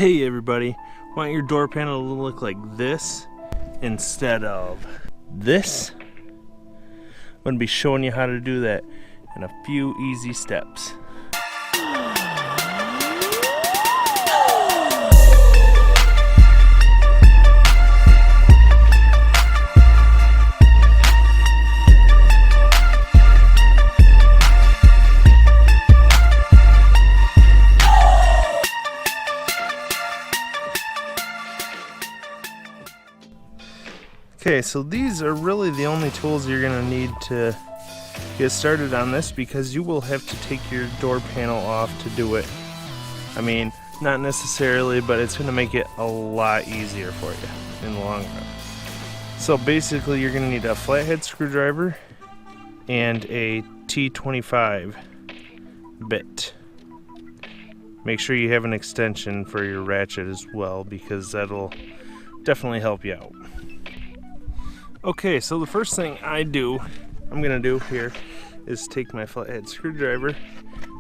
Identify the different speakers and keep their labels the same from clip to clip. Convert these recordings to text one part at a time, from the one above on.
Speaker 1: Hey everybody, want your door panel to look like this instead of this? I'm going to be showing you how to do that in a few easy steps. Okay, so these are really the only tools you're going to need to get started on this, because you will have to take your door panel off to do it. I mean, not necessarily, but it's going to make it a lot easier for you in the long run. So basically you're going to need a flathead screwdriver and a T25 bit. Make sure you have an extension for your ratchet as well, because that'll definitely help you out. Okay, so the first thing I'm gonna do here is take my flathead screwdriver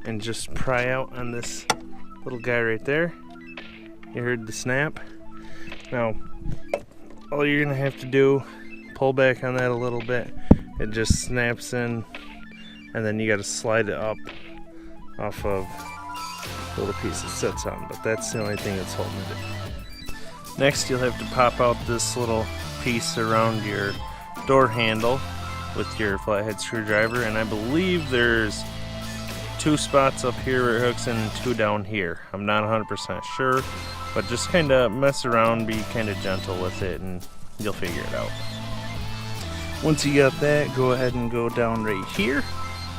Speaker 1: and just pry out on this little guy right there. You heard the snap. Now, all you're gonna have to do, pull back on that a little bit. It just snaps in, and then you gotta slide it up off of the little piece it sits on, but that's the only thing that's holding it in. Next, you'll have to pop out this little piece around your door handle with your flathead screwdriver, and I believe there's 2 spots up here where it hooks in and 2 down here. I'm not 100% sure, but just kind of mess around, be kind of gentle with it, and you'll figure it out. Once you got that, go ahead and go down right here.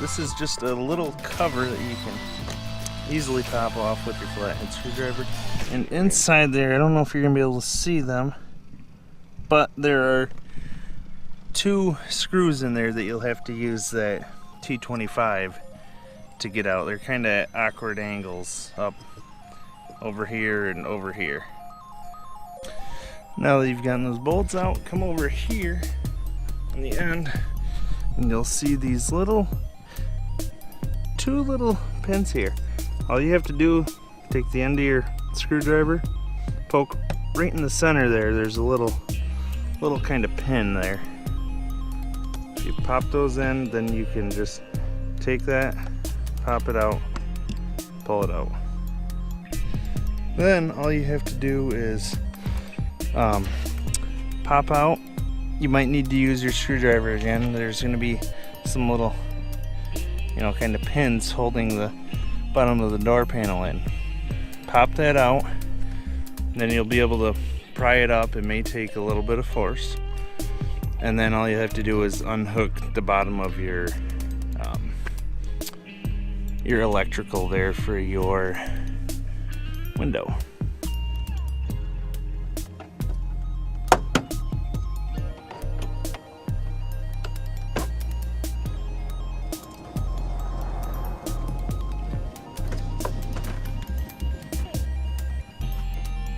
Speaker 1: This is just a little cover that you can easily pop off with your flathead screwdriver. And inside there, I don't know if you're gonna be able to see them, but there are 2 screws in there that you'll have to use that T25 to get out. They're kind of awkward angles, up over here and over here. Now that you've gotten those bolts out, come over here on the end and you'll see these 2 little pins here. All you have to do, take the end of your screwdriver, poke right in the center there. There's a little kind of pin there. If you pop those in, then you can just take that, pop it out, pull it out. Then all you have to do is pop out. You might need to use your screwdriver again. There's going to be some little, kind of pins holding the bottom of the door panel in. Pop that out, then you'll be able to pry it up. It may take a little bit of force, and then all you have to do is unhook the bottom of your electrical there for your window.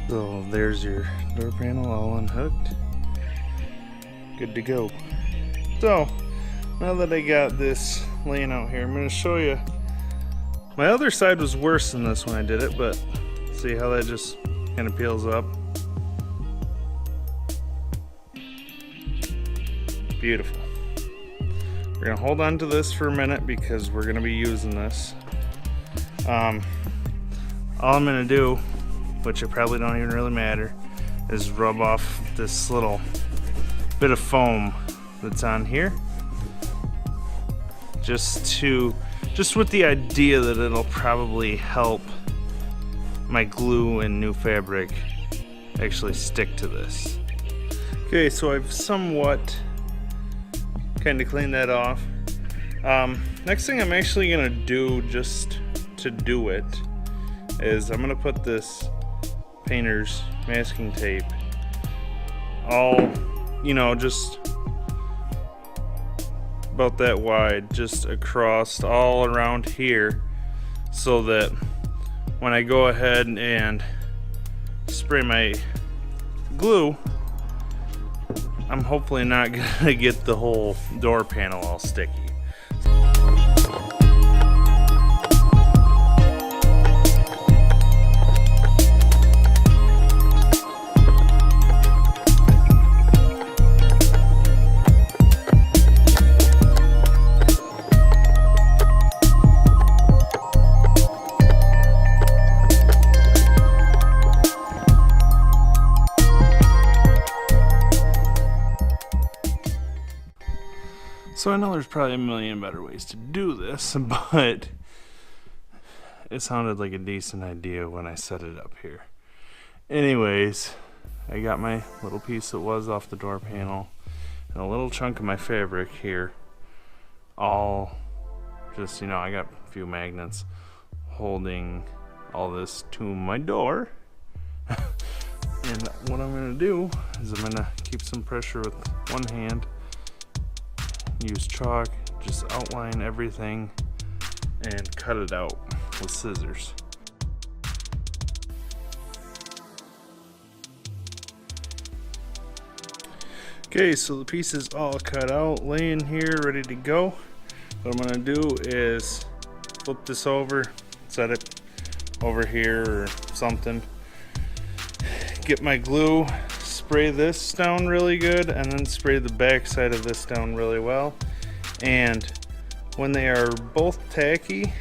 Speaker 1: So there's your door panel all unhooked. Good to go. So now that I got this laying out here, I'm going to show you. My other side was worse than this when I did it, but see how that just kind of peels up. Beautiful. We're going to hold on to this for a minute because we're going to be using this. All I'm going to do, which it probably don't even really matter, is rub off this little bit of foam that's on here, just with the idea that it'll probably help my glue and new fabric actually stick to this. Okay, so I've somewhat kind of cleaned that off. Next thing I'm actually gonna do, just to do it, is I'm gonna put this painter's masking tape all, just about that wide, just across all around here, so that when I go ahead and spray my glue, I'm hopefully not gonna get the whole door panel all sticky. I know there's probably a million better ways to do this, but it sounded like a decent idea when I set it up here. Anyways, I got my little piece that was off the door panel and a little chunk of my fabric here. All just, you know, I got a few magnets holding all this to my door. And what I'm gonna do is I'm gonna keep some pressure with one hand, use chalk, just outline everything and cut it out with scissors. Okay, so the piece is all cut out, laying here, ready to go. What I'm gonna do is flip this over, set it over here or something. Get my glue, spray this down really good, and then spray the back side of this down really well. And when they are both tacky,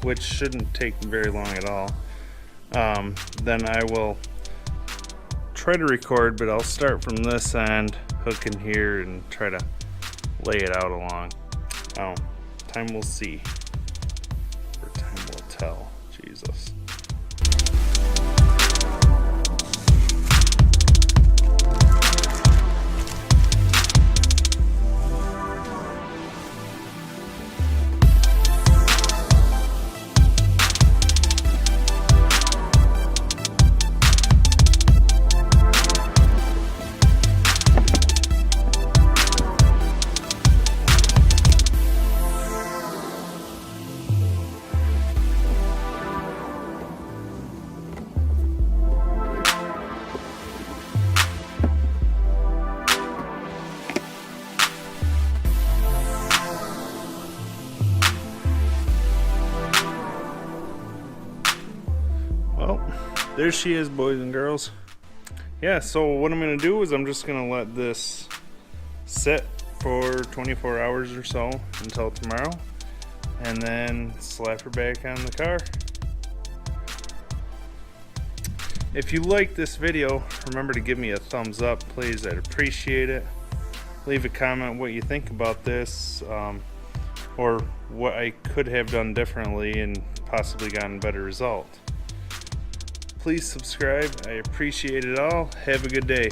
Speaker 1: which shouldn't take very long at all, then I will try to record, but I'll start from this end, hook in here, and try to lay it out along. Oh, time will see, or time will tell. Jesus. Well, there she is, boys and girls. Yeah, so what I'm gonna do is I'm just gonna let this sit for 24 hours or so until tomorrow, and then slap her back on the car. If you like this video, remember to give me a thumbs up, please. I'd appreciate it. Leave a comment what you think about this, or what I could have done differently and possibly gotten a better result. Please subscribe. I appreciate it all. Have a good day.